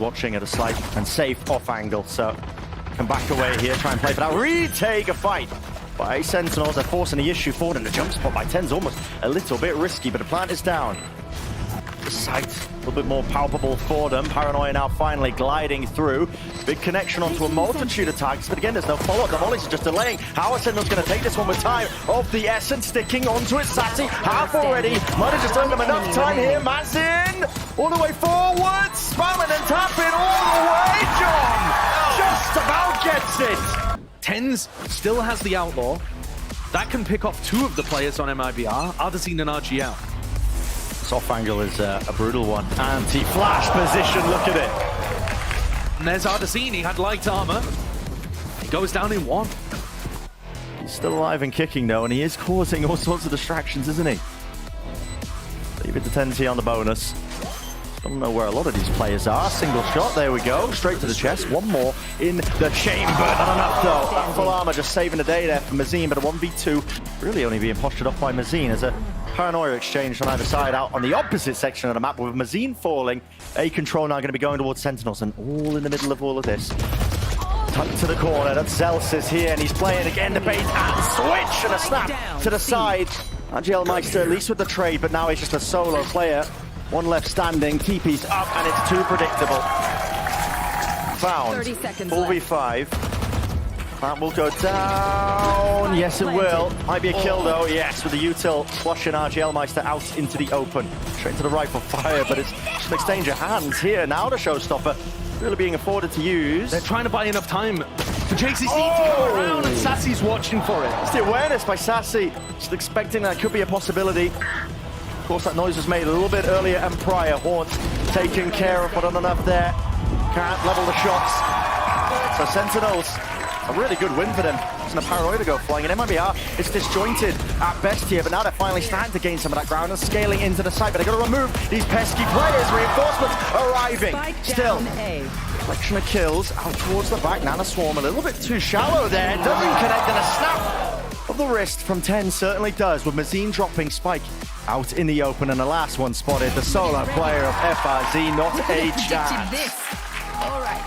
watching at a slight and safe off angle, so can back away here, try and play for that. Retake a fight by Sentinels. They're forcing the issue forward, and the jump spot by TenZ almost a little bit risky, but the plant is down. The sight a little bit more palpable for them. Paranoia now finally gliding through. Big connection onto a multitude of targets, but again, there's no follow-up. The volleys are just delaying. How are Sentinels going to take this one with time of the essence? Sticking onto it, Sassy, half already. Might have just earned them enough time here. Mazin, all the way forward, spamming and tapping all the way. John just about gets it. TenZ still has the Outlaw. That can pick off two of the players on MIBR, Ardazine and RGL. Off angle is a brutal one. Anti-flash position, look at it. And there's Ardazine, he had light armor. He goes down in one. He's still alive and kicking though, and he is causing all sorts of distractions, isn't he? Leave it to TenZ on the bonus. Don't know where a lot of these players are. Single shot, there we go. Straight to the chest. One more in the chamber. Not enough though. That full armor just saving the day there for Mazin, but a 1v2 really only being postured off by Mazin as a Paranoia exchange on either side out on the opposite section of the map with Mazin falling. A control now going to be going towards Sentinels, and all in the middle of all of this. Tucked to the corner, that's Zelsis here, and he's playing again the bait and switch and a snap to the side. RGL Meister at least with the trade, but now he's just a solo player. One left standing, TP's up, and it's too predictable. Found. 30 seconds 4v5. That will go down. Yes, it will. Might be a kill, though. Yes, with the util flushing RGL Meister out into the open. Straight to the rifle fire, but it's just an exchange of hands here. Now the showstopper really being afforded to use. They're trying to buy enough time for JCC to go around, and Sassy's watching for it. It's the awareness by Sassy. Just expecting that could be a possibility. Of course, that noise was made a little bit earlier and prior. Haunt taken care of, but not enough there. Can't level the shots. So Sentinels, a really good win for them. It's a Paranoia to go flying, and MIBR is disjointed at best here, but now they're finally starting to gain some of that ground and scaling into the site, but they've got to remove these pesky players. Reinforcements arriving. Still, collection of kills out towards the back. Nana Swarm a little bit too shallow there. Doesn't connect, and a snap of the wrist from TenZ certainly does, with Mazin dropping Spike out in the open, and the last one spotted, the solo player of FRZ, not a chance. All right,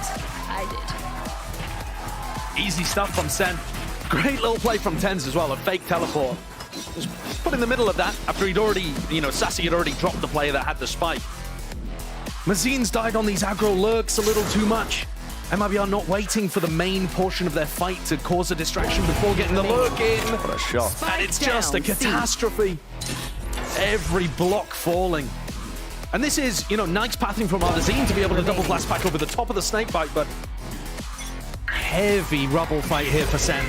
I did. Easy stuff from Sen. Great little play from TenZ as well, a fake teleport. Just put in the middle of that after he'd already, Sassy had already dropped the player that had the spike. Mazin's died on these aggro lurks a little too much. MIBR not waiting for the main portion of their fight to cause a distraction before getting the lurk in. What a shot. And it's just a catastrophe. Every block falling. And this is, nice pathing from Ardazine to be able to double blast back over the top of the snakebite, but heavy rubble fight here for Sen.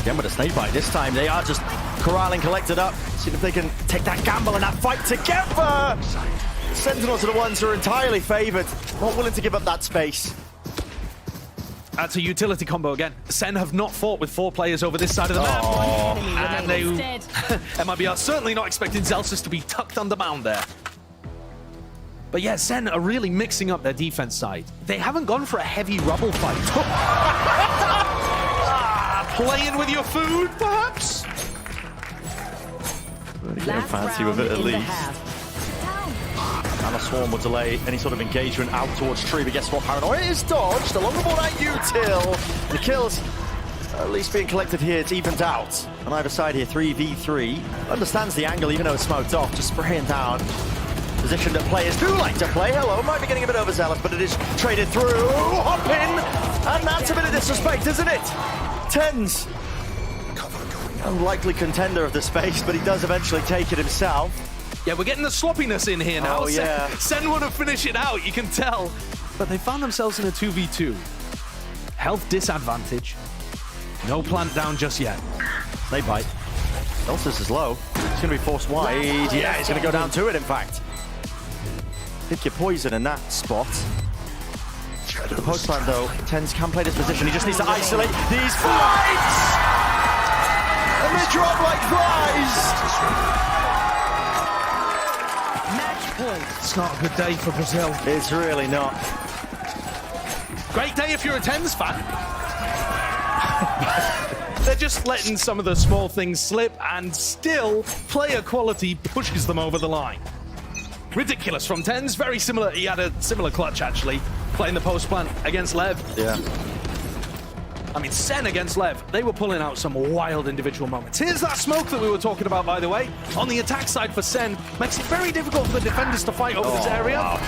Again with a snakebite, this time they are just corralling, collected up. See if they can take that gamble and that fight together. Sentinels are the ones who are entirely favored, not willing to give up that space. That's a utility combo again. Sen have not fought with 4 players over this side of the map. And they, MIBR certainly not expecting Zelsis to be tucked under mound there. But yeah, Sen are really mixing up their defense side. They haven't gone for a heavy rubble fight. Playing with your food, perhaps? Really getting fancy with it at least. And a Swarm will delay any sort of engagement out towards Tree, but guess what? Paranoia is dodged along the ball that util. The kills at least being collected here, it's evened out. On either side here, 3v3. Understands the angle even though it's smoked off, just spraying down. Position that players do like to play. Hello, might be getting a bit overzealous, but it is traded through. Hop in, and that's a bit of disrespect, isn't it? TenZ, unlikely contender of the space, but he does eventually take it himself. Yeah, we're getting the sloppiness in here now. Oh, yeah. Sen want to finish it out, you can tell. But they found themselves in a 2v2. Health disadvantage. No plant down just yet. Snakebite. Lotus is low. It's going to be forced wide. Yeah, he's going to go down to it, in fact. Pick your poison in that spot. The post plant, though, TenZ can play this position. He just needs to isolate these fights! And they drop like flies! It's not a good day for Brazil. It's really not. Great day if you're a TenZ fan. They're just letting some of the small things slip, and still player quality pushes them over the line. ridiculous from TenZ. Very similar. He had a similar clutch, actually, playing the post plant against Lev. Yeah. I mean, Sen against Lev, they were pulling out some wild individual moments. Here's that smoke that we were talking about, by the way. On the attack side for Sen, makes it very difficult for the defenders to fight over this area. Wow.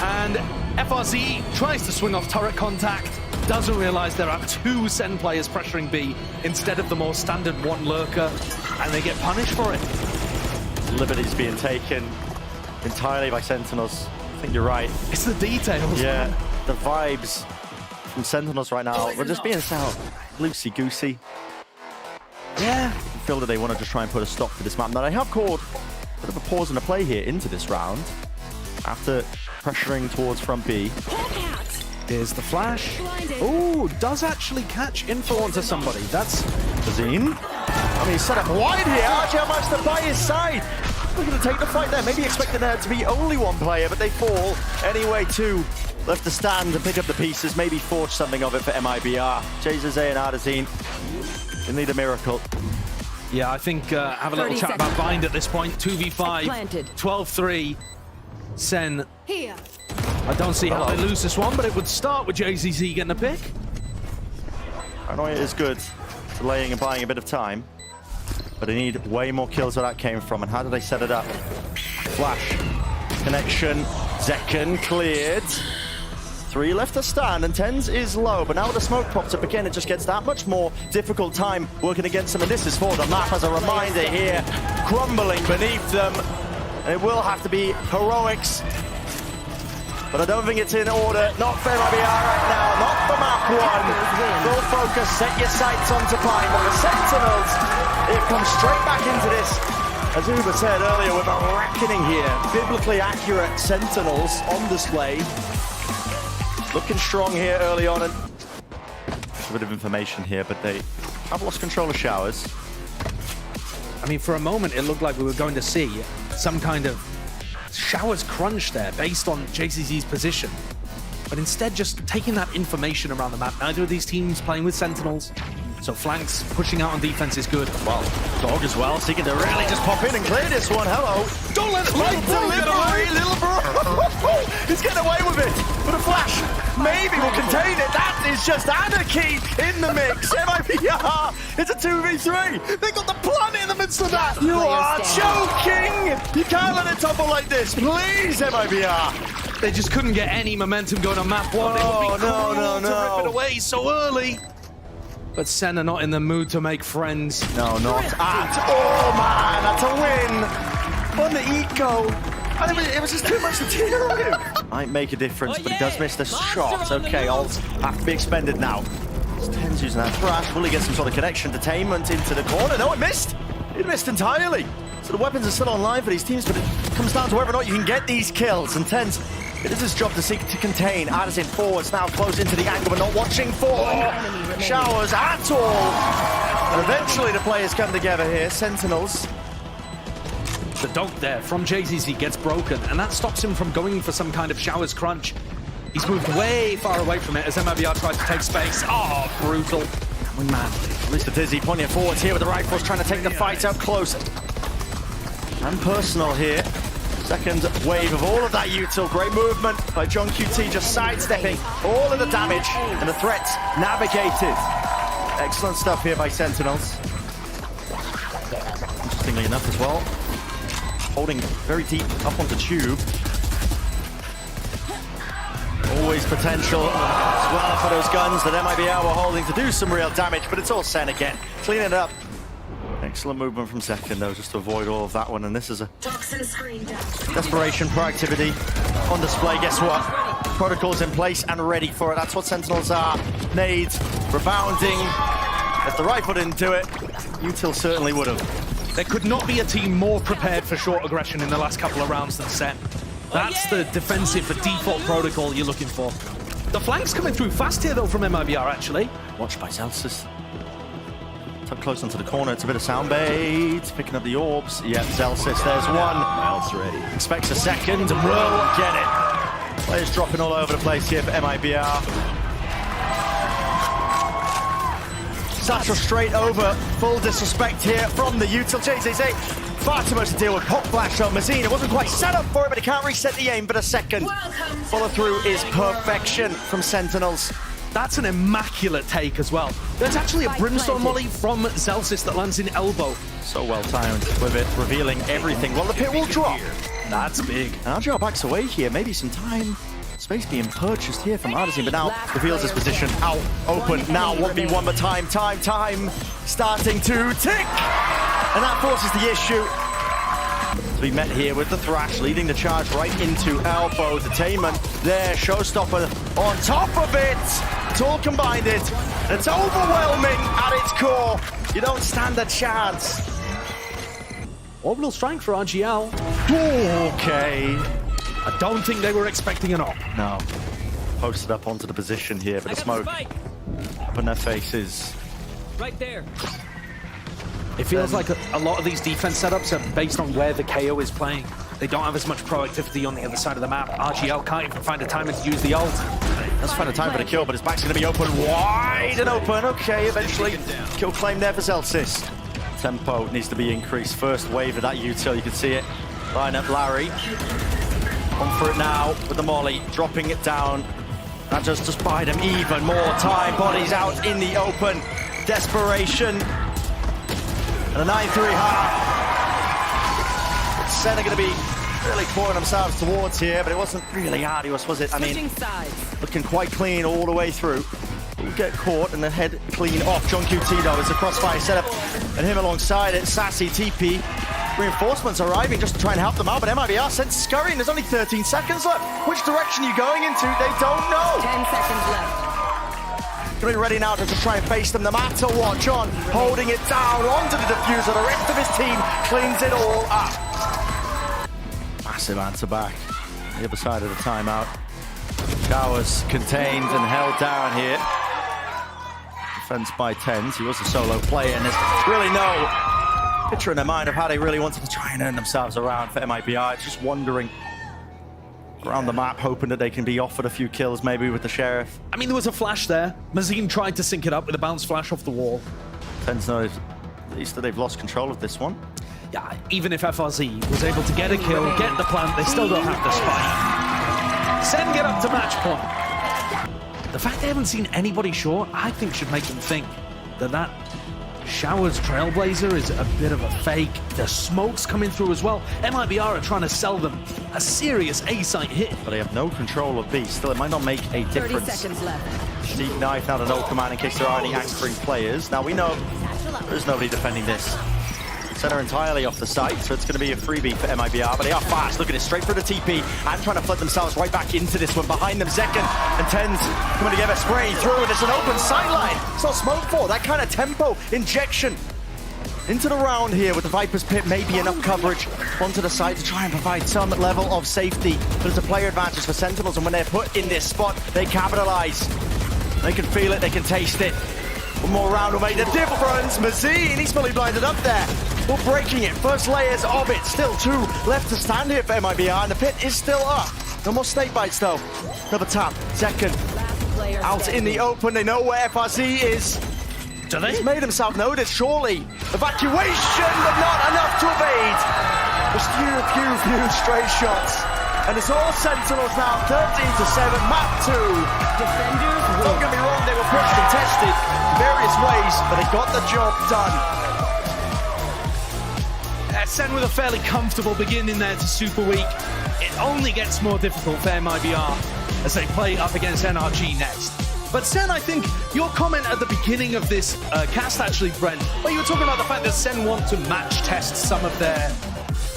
And FRZ tries to swing off turret contact, doesn't realize there are 2 Sen players pressuring B instead of the more standard 1 lurker, and they get punished for it. Liberty's being taken entirely by Sentinels. I think you're right. It's the details. Yeah, man. the vibes from Sentinels right now, we're just being so loosey-goosey. Yeah. I feel that they want to just try and put a stop to this map. Now, they have called a bit of a pause in the play here into this round after pressuring towards front B. Here's the flash. Ooh, does actually catch info onto somebody. That's Bazine. I mean, he's set up wide here. RJ Meister by his side. Looking to take the fight there. Maybe expecting there to be only 1 player, but they fall. Anyway, 2 left to stand and pick up the pieces. Maybe forge something of it for MIBR. Jesus and Ardazine. They need a miracle. Yeah, I think have a little chat about Bind at this point. 2v5, 12-3. Sen. Here. I don't see how they lose this one, but it would start with JZZ getting a pick. Paranoia is good, delaying and buying a bit of time, but they need way more kills where that came from. And how do they set it up? Flash, connection, Zekken cleared. 3 left to stand, and TenZ is low, but now with the smoke pops up again, it just gets that much more difficult time working against them, and this is for the map as a reminder here, crumbling beneath them. And it will have to be heroics, but I don't think it's in order. Not for MIBR right now, not for map 1. Full focus, set your sights onto Pine, but the Sentinels, it comes straight back into this. As Uber said earlier, with a reckoning here, biblically accurate Sentinels on display. Looking strong here early on, and a bit of information here, but they have lost control of Showers. I mean, for a moment, it looked like we were going to see some kind of Showers crunch there based on JCZ's position. But instead, just taking that information around the map. Neither of these teams playing with Sentinels, so flanks pushing out on defense is good. Well, Dog as well, seeking to really just pop in and clear this one. Hello. Don't let Light delivery, little bro. He's getting away with it. With a flash. Maybe we'll contain it. That is just anarchy in the mix. MIBR. It's a 2v3. They got the planet in the midst of that. You are choking. You can't let it topple like this. Please, MIBR. They just couldn't get any momentum going on map 1. It would be cruel to rip it away so early. But Sen are not in the mood to make friends. No, not at all, man. That's a win on the eco. And it was just too much to deal with. Might make a difference, but he does miss the shot. Okay, ults have to be expended now. TenZ using that thrash. Will he get some sort of connection, detainment into the corner? No, it missed. It missed entirely. So the weapons are still online for these teams, but it comes down to whether or not you can get these kills. And TenZ, it is his job to seek to contain. Addison forwards now close into the angle, but not watching for Showers at all. And eventually the players come together here. Sentinels. The dog there from JZZ gets broken, and that stops him from going for some kind of Showers crunch. He's moved way far away from it as MIBR tries to take space. Oh, brutal. Man, Mr. Dizzy pointing it forwards here with the rifles, trying to take the fight up close. And personal here. Second wave of all of that util. Great movement by John QT, just sidestepping all of the damage and the threats navigated. Excellent stuff here by Sentinels. Interestingly enough as well, holding very deep up onto Tube. Always potential as well for those guns that MIBR were holding to do some real damage, but it's all Sen again. Clean it up. Excellent movement from Second, though, just to avoid all of that one. And this is a desperation, proactivity on display. Guess what? Protocols in place and ready for it. That's what Sentinels are. Nades, rebounding. If the rifle didn't do it, Util certainly would have. There could not be a team more prepared for short aggression in the last couple of rounds than Sen. That's the defensive, the default protocol you're looking for. The flank's coming through fast here, though, from MIBR, actually. Watched by Zelsis. Up close onto the corner, it's a bit of sound bait. Picking up the orbs. Yep, Zelsis, there's one. Else ready. Expects a second, and will get it. Players dropping all over the place here for MIBR. Satchel straight over. Full disrespect here from the Util. JZZ Far too much to deal with. Pop flash on Mazine. It wasn't quite set up for it, but he can't reset the aim, but a second. Follow through is perfection from Sentinels. That's an immaculate take as well. There's actually a Brimstone molly from Zelsis that lands in elbow. So well timed with it, revealing everything. Well, the pit will drop. That's big. And RGR backs away here. Maybe some time. Space being purchased here from Artisan, but now reveals his position out open. Now 1v1, but time starting to tick. And that forces the issue. To be met here with the Thrash, leading the charge right into elbow. Detainment there, Showstopper on top of it. It's all combined it. It's overwhelming at its core. You don't stand a chance. Orbital strike for RGL. Okay. I don't think they were expecting an op. No. Posted up onto the position here, but the smoke up on their faces. Right there. It feels like a lot of these defense setups are based on where the KO is playing. They don't have as much proactivity on the other side of the map. RGL can't even find a timing to use the ult. Let's find a time for the kill, but his back's going to be open wide and open. Okay, eventually kill claim there for Zelsis. Tempo needs to be increased. First wave of that util, you can see it. Line up Larry. On for it now with the molly, dropping it down. That just buy them even more time. Bodies out in the open. Desperation. And a 9-3 half. Sen are going to be really pouring themselves towards here, but it wasn't really arduous, was it? I mean, looking quite clean all the way through. We'll get caught and the head clean off. John QT though, it's a crossfire setup, and him alongside it. Sassy, TP. Reinforcements arriving just to try and help them out, but MIBR sent scurrying. There's only 13 seconds left. Which direction are you going into? They don't know. 10 seconds left. Getting ready now to just try and face them no matter what. John holding it down onto the diffuser. The rest of his team cleans it all up. Massive answer back. The other side of the timeout. Showers contained and held down here. Defense by TenZ. He was a solo player, and there's really no picture in their mind of how they really wanted to try and earn themselves around for MIBR. It's just wandering around the map, hoping that they can be offered a few kills maybe with the Sheriff. I mean, there was a flash there. Mazine tried to sync it up with a bounce flash off the wall. TenZ knows at least that they've lost control of this one. Yeah, even if FRZ was able to get a kill, get the plant, they still don't have the spike. Sen get up to match point. The fact they haven't seen anybody short, I think should make them think that Shower's Trailblazer is a bit of a fake. The smoke's coming through as well. MIBR are trying to sell them a serious A-site hit. But they have no control of B. Still, it might not make a difference. 30 seconds left. Deep knife now to no command in case there are any anchoring players. Now we know there's nobody defending this. Center entirely off the site, so it's going to be a freebie for MIBR, but they are fast, looking it straight for the TP and trying to flood themselves right back into this one. Behind them, Zekken and TenZ coming together, spraying through, and it's an open sideline. It's not smoke for that kind of tempo injection into the round here with the Viper's Pit. Maybe enough coverage onto the side to try and provide some level of safety. But it's a player advantage for Sentinels, and when they're put in this spot, they capitalize. They can feel it, they can taste it. One more round will make the difference. Mazine, he's fully blinded up there. We're breaking it. First layers of it. Still 2 left to stand here for MIBR, and the pit is still up. No more snake bites though. Another tap. Second. Out in the open. They know where FRZ is. Do they? He's made himself noticed, surely. Evacuation, but not enough to evade. Just few straight shots. And it's all Sentinels now. 13-7. Map 2. Defenders. Don't get me wrong, they were pushed and tested various ways, but they got the job done. Sen with a fairly comfortable beginning there to Super Week. It only gets more difficult for MIBR as they play up against NRG next. But Sen, I think your comment at the beginning of this cast actually, Brent, where you were talking about the fact that Sen want to match test some of their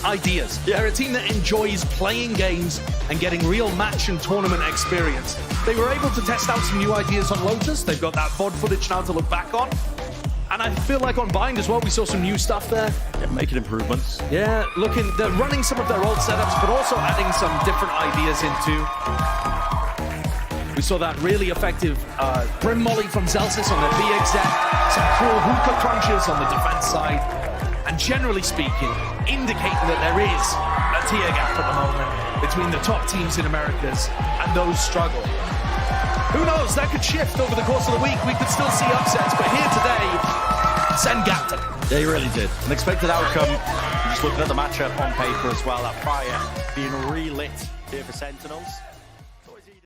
ideas. Yeah. They're a team that enjoys playing games and getting real match and tournament experience. They were able to test out some new ideas on Lotus. They've got that VOD footage now to look back on. And I feel like on Bind as well, we saw some new stuff there. Yeah, making improvements. Yeah, they're running some of their old setups, but also adding some different ideas into. We saw that really effective Brim Molly from Zelsis on the VXZ, some cool hookah crunches on the defense side, and generally speaking, indicating that there is a tier gap at the moment between the top teams in Americas and those struggle. Who knows, that could shift over the course of the week. We could still see upsets, but here today, Sen gapped them. Yeah, he really did. An expected outcome. just looking at the matchup on paper as well, that fire being relit here for Sentinels.